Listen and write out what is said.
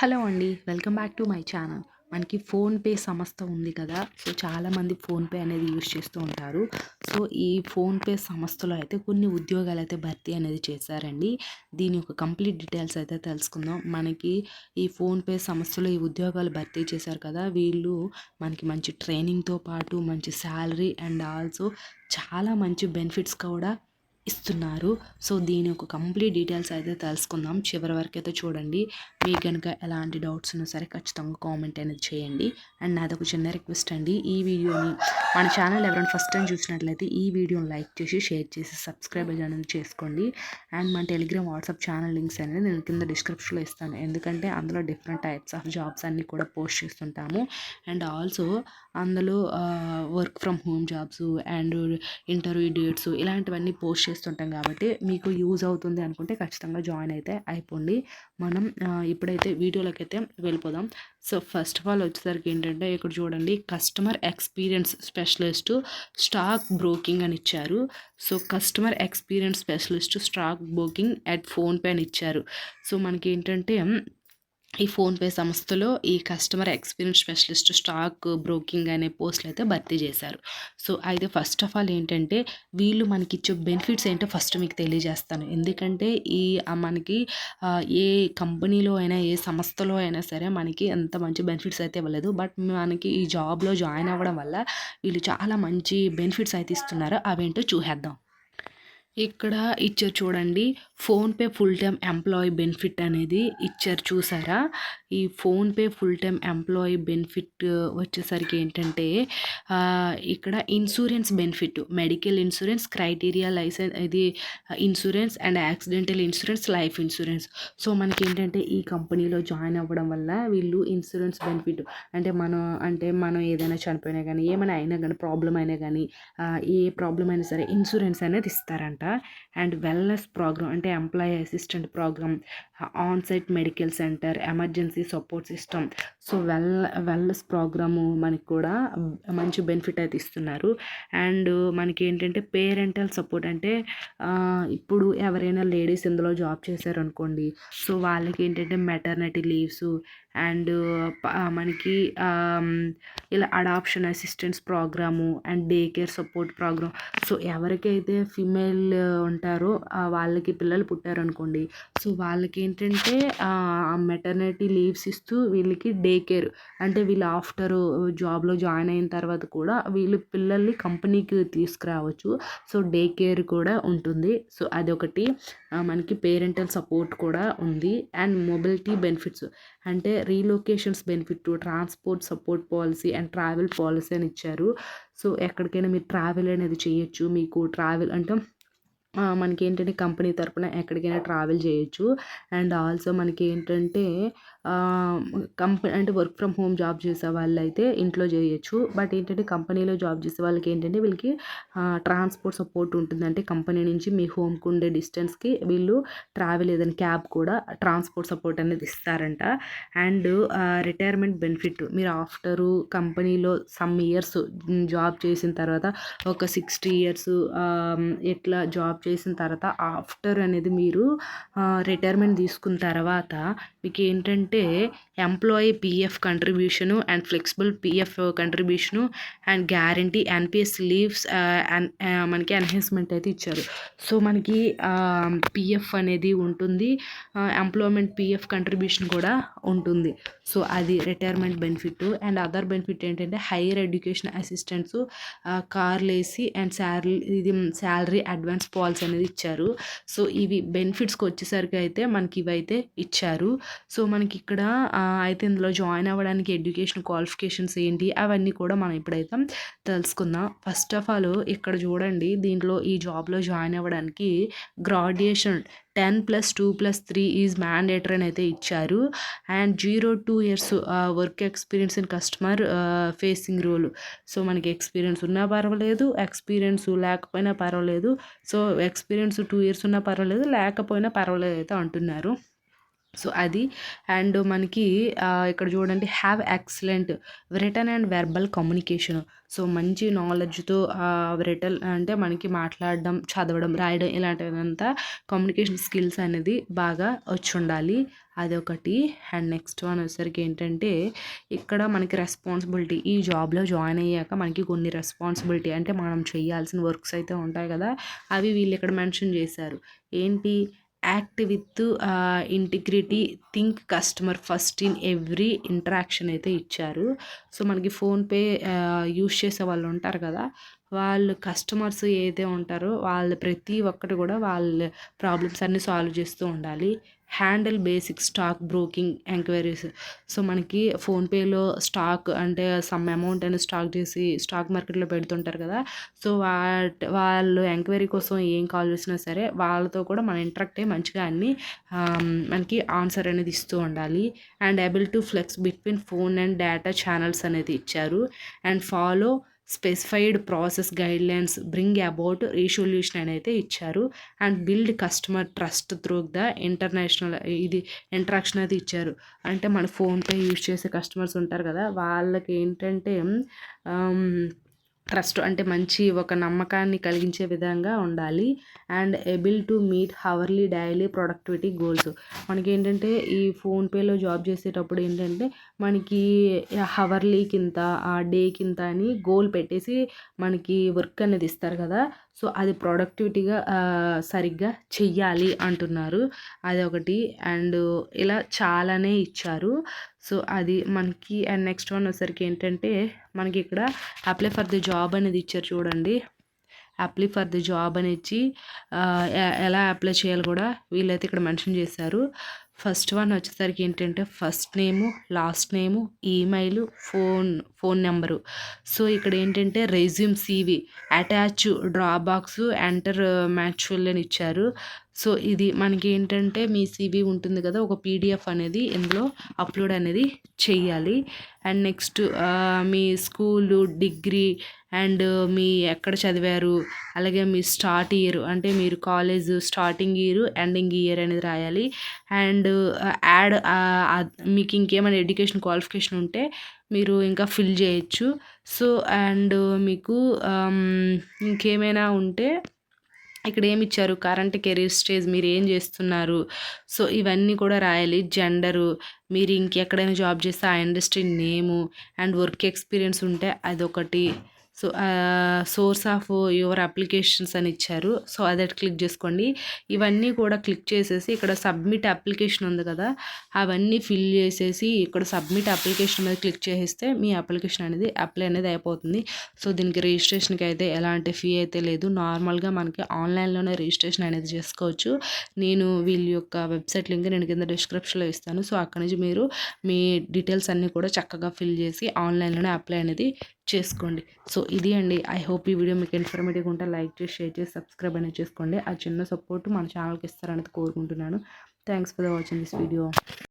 Hello అండి. Welcome back to my channel. మనకి PhonePe సంస్థ ఉంది కదా! సో, చాలామంది ఫోన్‌పే అనేది యూజ్ చేస్తూ ఉంటారు. సో, ఈ ఫోన్‌పే సంస్థలో అయితే కొన్ని ఉద్యోగాలైతే భర్తీ అనేది చేశారండి. దీని యొక్క కంప్లీట్ డీటెయిల్స్ అయితే తెలుసుకుందాం. మనకి ఈ ఫోన్‌పే సంస్థలో ఈ ఉద్యోగాలు భర్తీ చేశారు కదా! వీళ్ళు మనకి మంచి ట్రైనింగ్‌తో పాటు మంచి సాలరీ అండ్ ఆల్సో చాలా మంచి బెనిఫిట్స్ కూడా ఇస్తున్నారు. సో, దీని యొక్క కంప్లీట్ డీటెయిల్స్ అయితే తెలుసుకుందాం. చివరి వరకైతే చూడండి. మీకు గనుక ఎలాంటి డౌట్స్ ఉన్నా సరే ఖచ్చితంగా కామెంట్ అనేది చేయండి. అండ్ నాదొక చిన్న రిక్వెస్ట్ అండి. ఈ వీడియోని మన ఛానల్ ఎవరైనా ఫస్ట్ టైం చూసినట్లయితే ఈ వీడియోని లైక్ చేసి, షేర్ చేసి, సబ్స్క్రైబ్ అనేది చేసుకోండి. అండ్ మన టెలిగ్రామ్, వాట్సాప్ ఛానల్ లింక్స్ అనేది నేను కింద డిస్క్రిప్షన్‌లో ఇస్తాను. ఎందుకంటే అందులో డిఫరెంట్ టైప్స్ ఆఫ్ జాబ్స్ అన్నీ కూడా పోస్ట్ చేస్తుంటాము. అండ్ ఆల్సో అందులో work from home jobs and interview dates ఇలాంటివన్నీ పోస్ట్ చేస్తుంటాం కాబట్టి మీకు యూజ్ అవుతుంది అనుకుంటే ఖచ్చితంగా జాయిన్ అయితే అయిపోండి. మనం ఇప్పుడైతే వీడియోలోకి అయితే వెళ్ళిపోదాం. సో, ఫస్ట్ ఆఫ్ ఆల్ వచ్చేసరికి ఏంటంటే ఇక్కడ చూడండి, customer experience specialist stock broking అని ఇచ్చారు. So, customer experience specialist stock broking at PhonePe అని ఇచ్చారు. సో, మనకి ఏంటంటే ఈ ఫోన్‌పే సంస్థలో ఈ customer experience specialist stock broking అనే పోస్టులు అయితే భర్తీ చేశారు. సో, అయితే ఫస్ట్ ఆఫ్ ఆల్ ఏంటంటే వీళ్ళు మనకిచ్చే బెనిఫిట్స్ ఏంటో ఫస్ట్ మీకు తెలియజేస్తాను. ఎందుకంటే ఈ మనకి ఏ కంపెనీలో అయినా, ఏ సంస్థలో అయినా సరే మనకి అంత మంచి బెనిఫిట్స్ అయితే ఇవ్వలేదు. బట్ మనకి ఈ జాబ్‌లో జాయిన్ అవ్వడం వల్ల వీళ్ళు చాలా మంచి బెనిఫిట్స్ అయితే ఇస్తున్నారు. అవేంటో చూసేద్దాం. ఇక్కడ ఇచ్చారు చూడండి. PhonePe full time employee benefit అనేది ఇచ్చారు చూసారా? ఈ PhonePe full time employee benefit వచ్చేసరికి ఏంటంటే ఇక్కడ insurance benefit, medical insurance, criteria licence, ఇది insurance and accidental insurance, life insurance. So, మనకేంటంటే ఈ కంపెనీలో జాయిన్ అవ్వడం వల్ల వీళ్ళు ఇన్సూరెన్స్ బెనిఫిట్ మనం ఏదైనా చనిపోయినా గానీ, ఏమైనా అయినా గానీ, ప్రాబ్లమ్ అయినా గానీ, ఏ ప్రాబ్లమ్ అయినా సరే ఇన్సూరెన్స్ అనేది ఇస్తారంట. అండ్ వెల్నెస్ ప్రోగ్రామ్ అంటే employee assistant program, on site medical centre, emergency support system. So, wellness program మనకి కూడా మంచి బెనిఫిట్ అయితే ఇస్తున్నారు. అండ్ మనకి ఏంటంటే పేరెంటల్ సపోర్ట్ అంటే ఇప్పుడు ఎవరైనా లేడీస్ ఇందులో జాబ్ చేశారనుకోండి, సో వాళ్ళకి ఏంటంటే మెటర్నిటీ లీవ్స్ అండ్ మనకి ఇలా adoption assistance program and day care support program. So, ఎవరికైతే ఫిమేల్ ఉంటారో వాళ్ళకి పిల్లలు పుట్టారనుకోండి, సో వాళ్ళకి ఏంటంటే మెటర్నిటీ లీవ్స్ ఇస్తూ వీళ్ళకి డే కేర్ అంటే వీళ్ళు ఆఫ్టర్ జాబ్లో జాయిన్ అయిన తర్వాత కూడా వీళ్ళు పిల్లల్ని కంపెనీకి తీసుకురావచ్చు. సో, డే కేర్ కూడా ఉంటుంది. సో, అదొకటి. మనకి పేరెంటల్ సపోర్ట్ కూడా ఉంది. అండ్ మొబిలిటీ బెనిఫిట్స్ అంటే relocations benefit, transport support policy and travel policy అని ఇచ్చారు. సో, ఎక్కడికైనా మీరు ట్రావెల్ అనేది చేయొచ్చు. మీకు ట్రావెల్ అంటే మనకేంటంటే కంపెనీ తరపున ఎక్కడికైనా ట్రావెల్ చేయొచ్చు. అండ్ ఆల్సో మనకేంటంటే అంటే వర్క్ ఫ్రమ్ హోమ్ జాబ్ చేసే వాళ్ళైతే ఇంట్లో చేయొచ్చు. బట్ ఏంటంటే కంపెనీలో జాబ్ చేసే వాళ్ళకి ఏంటంటే వీళ్ళకి ట్రాన్స్పోర్ట్ సపోర్ట్ ఉంటుంది. అంటే కంపెనీ నుంచి మీ హోమ్‌కి ఉండే డిస్టెన్స్‌కి వీళ్ళు ట్రావెల్ ఏదైనా క్యాబ్ కూడా ట్రాన్స్పోర్ట్ సపోర్ట్ అనేది ఇస్తారంట. అండ్ రిటైర్మెంట్ బెనిఫిట్ మీరు ఆఫ్టరు కంపెనీలో సమ్ ఇయర్స్ జాబ్ చేసిన తర్వాత ఒక 60 ఇయర్స్ ఇట్లా జాబ్ చేసిన తర్వాత ఆఫ్టర్ అనేది మీరు రిటైర్మెంట్ తీసుకున్న తర్వాత మీకు ఏంటంటే employee PF contribution and flexible PF contribution and guarantee NPS leaves మనకి ఎన్హాన్స్మెంట్ అయితే ఇచ్చారు. సో, మనకి పీఎఫ్ అనేది ఉంటుంది. ఎంప్లాయ్మెంట్ పీఎఫ్ కంట్రిబ్యూషన్ కూడా ఉంటుంది. సో, అది retirement benefit. And other benefit ఏంటంటే హైయర్ ఎడ్యుకేషన్ అసిస్టెంట్స్, కార్లు AC and salary advance policy అనేది ఇచ్చారు. సో, ఇవి బెనిఫిట్స్కి వచ్చేసరికి అయితే మనకి ఇవైతే ఇచ్చారు. సో, మనకి ఇక్కడ అయితే ఇందులో జాయిన్ అవ్వడానికి ఎడ్యుకేషన్ క్వాలిఫికేషన్స్ ఏంటి అవన్నీ కూడా మనం ఇప్పుడైతే తెలుసుకుందాం. ఫస్ట్ ఆఫ్ ఆల్ ఇక్కడ చూడండి, దీంట్లో ఈ జాబ్లో జాయిన్ అవ్వడానికి గ్రాడ్యుయేషన్ 10+2+3 ఈజ్ మ్యాండేటరీ అని అయితే ఇచ్చారు. And 0-2 years work experience in customer facing role. So, మనకి ఎక్స్పీరియన్స్ ఉన్నా పర్వాలేదు, ఎక్స్పీరియన్స్ లేకపోయినా పర్వాలేదు. సో, ఎక్స్పీరియన్స్ 2 ఇయర్స్ ఉన్నా పర్వాలేదు, లేకపోయినా పర్వాలేదు అయితే అంటున్నారు. సో, అది. అండ్ మనకి ఇక్కడ చూడండి, have excellent written and verbal communication. So, మంచి నాలెడ్జ్‌తో రిటన్ అంటే మనకి మాట్లాడడం, చదవడం, రాయడం ఇలాంటివంతా కమ్యూనికేషన్ స్కిల్స్ అనేది బాగా వచ్చుండాలి. అదొకటి. అండ్ నెక్స్ట్ వన్ వచ్చేసరికి ఏంటంటే ఇక్కడ మనకి రెస్పాన్సిబిలిటీ ఈ జాబ్లో జాయిన్ అయ్యాక మనకి కొన్ని రెస్పాన్సిబిలిటీ అంటే మనం చేయాల్సిన వర్క్స్ అయితే ఉంటాయి కదా, అవి వీళ్ళు ఇక్కడ మెన్షన్ చేశారు. ఏంటి, act with integrity, think customer first in every interaction అయితే ఇచ్చారు. సో మనకి ఫోన్పే యూస్ చేసే వాళ్ళు ఉంటారు కదా, వాళ్ళు కస్టమర్స్ ఏదైతే ఉంటారో వాళ్ళు ప్రతి ఒక్కటి కూడా వాళ్ళ ప్రాబ్లమ్స్ అన్నీ సాల్వ్ చేస్తూ ఉండాలి. Handle basic stock broking enquiries. So మనకి ఫోన్పేలో స్టాక్ అంటే సమ్ అమౌంట్ అనేది స్టాక్ చేసి స్టాక్ మార్కెట్లో పెడుతుంటారు కదా, సో వాళ్ళు ఎంక్వైరీ కోసం ఏం కాల్ చేసినా సరే వాళ్ళతో కూడా మనం ఇంటరాక్ట్ అయ్యి మంచిగా అన్నీ మనకి ఆన్సర్ అనేది ఇస్తూ ఉండాలి. And able to flex between phone and data channels అనేది ఇచ్చారు. And follow specified process guidelines, bring about resolution అని అయితే ఇచ్చారు. And build customer trust through the international ఇది ఇంటరాక్షన్ అయితే ఇచ్చారు. అంటే మన ఫోన్పే యూజ్ చేసే కస్టమర్స్ ఉంటారు కదా, వాళ్ళకి ఏంటంటే ట్రస్ట్ అంటే మంచి ఒక నమ్మకాన్ని కలిగించే విధంగా ఉండాలి. And able to meet hourly daily productivity goals. మనకి ఏంటంటే ఈ ఫోన్పేలో జాబ్ చేసేటప్పుడు ఏంటంటే మనకి హవర్లీకి ఇంత, ఆ డేకి ఇంత అని గోల్ పెట్టేసి మనకి వర్క్ అనేది ఇస్తారు కదా, సో అది ప్రొడక్టివిటీగా సరిగ్గా చెయ్యాలి అంటున్నారు. అదొకటి. అండ్ ఇలా చాలానే ఇచ్చారు. సో అది మనకి. అండ్ నెక్స్ట్ వన్ వచ్చేసరికి ఏంటంటే మనకి ఇక్కడ అప్లై ఫర్ ది జాబ్ అనేది ఇచ్చారు చూడండి. అప్లై ఫర్ ది జాబ్ అని ఇచ్చి ఎలా అప్లై చేయాలి కూడా వీళ్ళైతే ఇక్కడ మెన్షన్ చేశారు. ఫస్ట్ వన్ వచ్చేసరికి ఏంటంటే first name, last name, email, phone number. So ఇక్కడ ఏంటంటే resume, CV attach, drop box, enter manual అని ఇచ్చారు. సో ఇది మనకి ఏంటంటే మీ సివి ఉంటుంది కదా, ఒక పీడిఎఫ్ అనేది ఇందులో అప్లోడ్ అనేది చెయ్యాలి. అండ్ నెక్స్ట్ మీ స్కూలు, డిగ్రీ అండ్ మీ ఎక్కడ చదివారు, అలాగే మీ స్టార్ట్ ఇయర్ అంటే మీరు college starting year ending year అనేది రాయాలి. అండ్ యాడ్ మీకు ఇంకేమైనా ఎడ్యుకేషన్ క్వాలిఫికేషన్ ఉంటే మీరు ఇంకా ఫిల్ చేయొచ్చు. సో అండ్ మీకు ఇంకేమైనా ఉంటే ఇక్కడ ఏమి ఇచ్చారు, కరెంట్ కెరీర్ స్టేజ్, మీరు ఏం చేస్తున్నారు, సో ఇవన్నీ కూడా రాయాలి. జెండరు, మీరు ఇంకెక్కడైనా జాబ్ చేస్తే ఆ industry name, and work experience ఉంటే అదొకటి. So source of your applications అని ఇచ్చారు. సో అదే క్లిక్ చేసుకోండి. ఇవన్నీ కూడా క్లిక్ చేసేసి ఇక్కడ సబ్మిట్ అప్లికేషన్ ఉంది కదా, అవన్నీ ఫిల్ చేసేసి ఇక్కడ సబ్మిట్ అప్లికేషన్ మీద క్లిక్ చేసేస్తే మీ అప్లికేషన్ అనేది అప్లై అనేది అయిపోతుంది. సో దీనికి రిజిస్ట్రేషన్కి అయితే ఎలాంటి ఫీ అయితే లేదు, నార్మల్గా మనకి ఆన్లైన్లోనే రిజిస్ట్రేషన్ అనేది చేసుకోవచ్చు. నేను వీళ్ళ యొక్క వెబ్సైట్ లింక్ నేను కింద డిస్క్రిప్షన్లో ఇస్తాను. సో అక్కడ నుంచి మీరు మీ డీటెయిల్స్ అన్నీ కూడా చక్కగా ఫిల్ చేసి ఆన్లైన్లోనే అప్లై అనేది చేసుకోండి. సో ఇది అండి. ఐ హోప్ ఈ వీడియో మీకు ఇన్ఫర్మేటివ్గా ఉంటే లైక్ చేసి, షేర్ చేసి, సబ్స్క్రైబ్ అనేది చేసుకోండి. ఆ చిన్న సపోర్ట్ మన ఛానల్కి ఇస్తారనేది కోరుకుంటున్నాను. Thanks for watching this video.